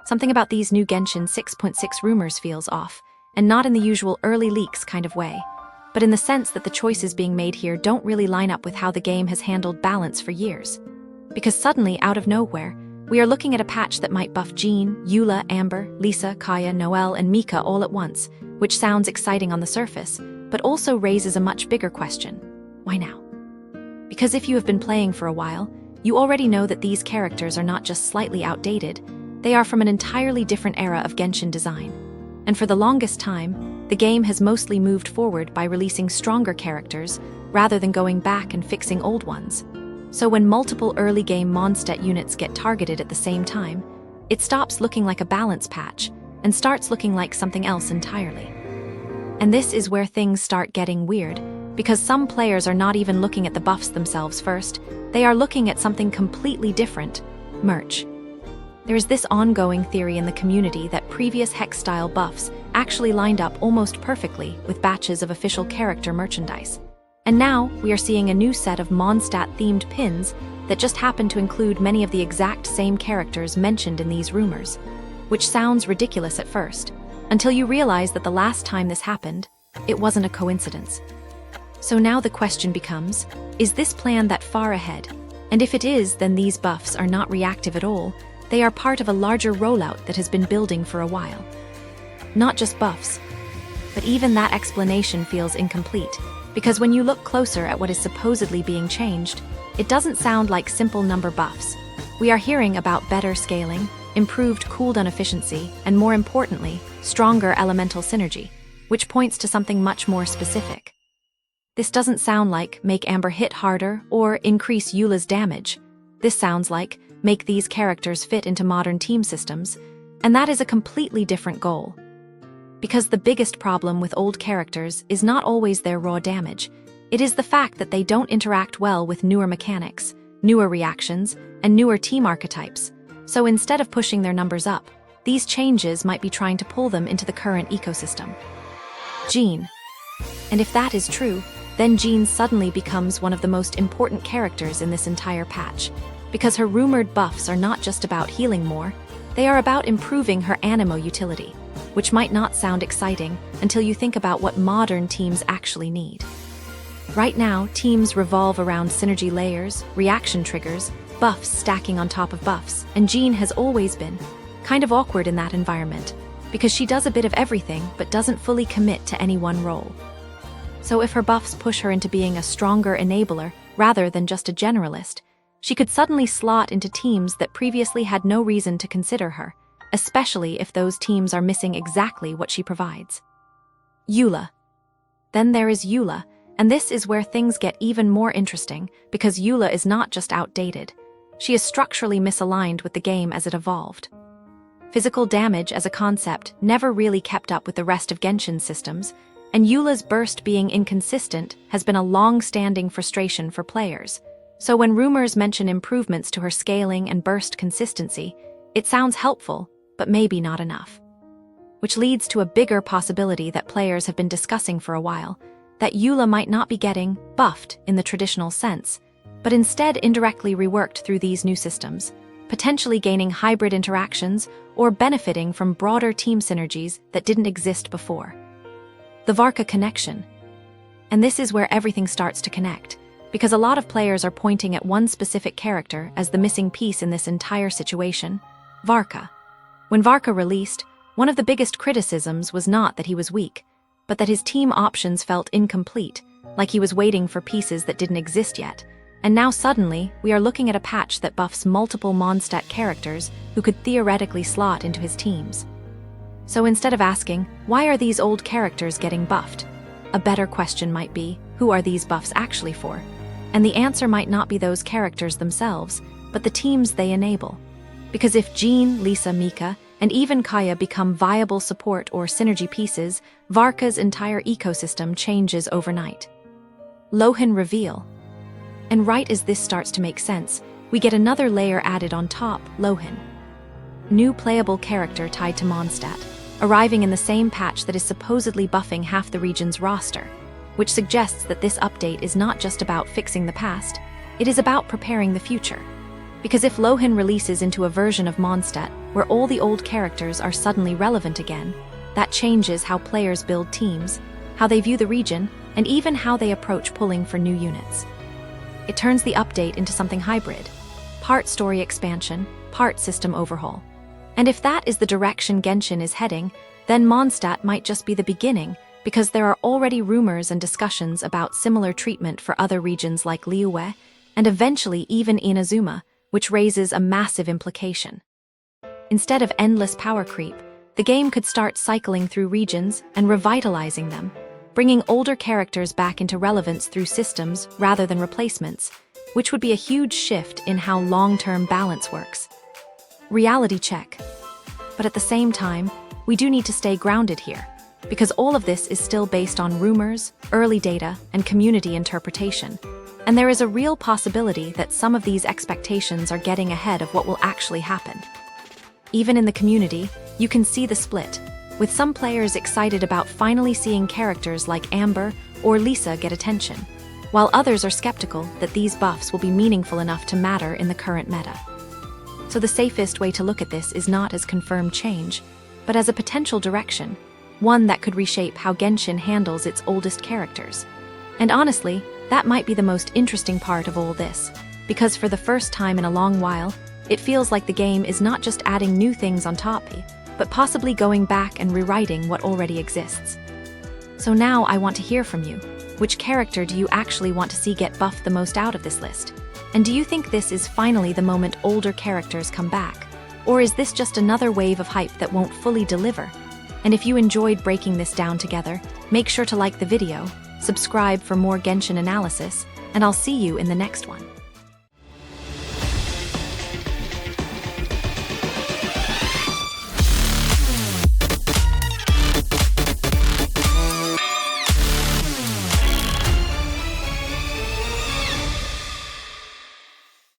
Something about these new Genshin 6.6 rumors feels off, and not in the usual early leaks kind of way, but in the sense that the choices being made here don't really line up with how the game has handled balance for years. Because suddenly, out of nowhere, we are looking at a patch that might buff Jean, Eula, Amber, Lisa, Kaeya, Noelle, and Mika all at once, which sounds exciting on the surface, but also raises a much bigger question. Why now? Because if you have been playing for a while, you already know that these characters are not just slightly outdated, they are from an entirely different era of Genshin design. And for the longest time, the game has mostly moved forward by releasing stronger characters rather than going back and fixing old ones. So when multiple early game Mondstadt units get targeted at the same time, it stops looking like a balance patch and starts looking like something else entirely. And this is where things start getting weird, because some players are not even looking at the buffs themselves first, they are looking at something completely different: merch. There is this ongoing theory in the community that previous Hex-style buffs actually lined up almost perfectly with batches of official character merchandise. And now, we are seeing a new set of Mondstadt-themed pins that just happen to include many of the exact same characters mentioned in these rumors, which sounds ridiculous at first, until you realize that the last time this happened, it wasn't a coincidence. So now the question becomes, is this plan that far ahead? And if it is, then these buffs are not reactive at all, they are part of a larger rollout that has been building for a while. Not just buffs, but even that explanation feels incomplete, because when you look closer at what is supposedly being changed, it doesn't sound like simple number buffs. We are hearing about better scaling, improved cooldown efficiency, and more importantly, stronger elemental synergy, which points to something much more specific. This doesn't sound like make Amber hit harder or increase Eula's damage. This sounds like make these characters fit into modern team systems, and that is a completely different goal. Because the biggest problem with old characters is not always their raw damage, it is the fact that they don't interact well with newer mechanics, newer reactions, and newer team archetypes. So instead of pushing their numbers up, these changes might be trying to pull them into the current ecosystem. Jean. And if that is true, then Jean suddenly becomes one of the most important characters in this entire patch, because her rumored buffs are not just about healing more, they are about improving her anemo utility, which might not sound exciting until you think about what modern teams actually need. Right now, teams revolve around synergy layers, reaction triggers, buffs stacking on top of buffs, and Jean has always been kind of awkward in that environment, because she does a bit of everything but doesn't fully commit to any one role. So if her buffs push her into being a stronger enabler rather than just a generalist, she could suddenly slot into teams that previously had no reason to consider her, especially if those teams are missing exactly what she provides. Eula. Then there is Eula, and this is where things get even more interesting, because Eula is not just outdated. She is structurally misaligned with the game as it evolved. Physical damage as a concept never really kept up with the rest of Genshin systems, and Eula's burst being inconsistent has been a long-standing frustration for players. So when rumors mention improvements to her scaling and burst consistency, it sounds helpful, but maybe not enough. Which leads to a bigger possibility that players have been discussing for a while, that Eula might not be getting buffed in the traditional sense, but instead indirectly reworked through these new systems, potentially gaining hybrid interactions or benefiting from broader team synergies that didn't exist before. The Varka Connection. And this is where everything starts to connect, because a lot of players are pointing at one specific character as the missing piece in this entire situation: Varka. When Varka released, one of the biggest criticisms was not that he was weak, but that his team options felt incomplete, like he was waiting for pieces that didn't exist yet. And now suddenly, we are looking at a patch that buffs multiple Mondstadt characters who could theoretically slot into his teams. So instead of asking, why are these old characters getting buffed? A better question might be, who are these buffs actually for? And the answer might not be those characters themselves, but the teams they enable. Because if Jean, Lisa, Mika, and even Kaeya become viable support or synergy pieces, Varka's entire ecosystem changes overnight. Lohen Reveal. And right as this starts to make sense, we get another layer added on top: Lohen. New playable character tied to Mondstadt, arriving in the same patch that is supposedly buffing half the region's roster, which suggests that this update is not just about fixing the past, it is about preparing the future. Because if Lohen releases into a version of Mondstadt where all the old characters are suddenly relevant again, that changes how players build teams, how they view the region, and even how they approach pulling for new units. It turns the update into something hybrid, part story expansion, part system overhaul. And if that is the direction Genshin is heading, then Mondstadt might just be the beginning, because there are already rumors and discussions about similar treatment for other regions like Liyue, and eventually even Inazuma, which raises a massive implication. Instead of endless power creep, the game could start cycling through regions and revitalizing them, bringing older characters back into relevance through systems rather than replacements, which would be a huge shift in how long-term balance works. Reality check. But at the same time, we do need to stay grounded here, because all of this is still based on rumors, early data, and community interpretation, and there is a real possibility that some of these expectations are getting ahead of what will actually happen. Even in the community, you can see the split, with some players excited about finally seeing characters like Amber or Lisa get attention, while others are skeptical that these buffs will be meaningful enough to matter in the current meta. So the safest way to look at this is not as confirmed change, but as a potential direction, one that could reshape how Genshin handles its oldest characters. And honestly, that might be the most interesting part of all this, because for the first time in a long while, it feels like the game is not just adding new things on top, but possibly going back and rewriting what already exists. So now I want to hear from you. Which character do you actually want to see get buffed the most out of this list? And do you think this is finally the moment older characters come back? Or is this just another wave of hype that won't fully deliver? And if you enjoyed breaking this down together, make sure to like the video, subscribe for more Genshin analysis, and I'll see you in the next one.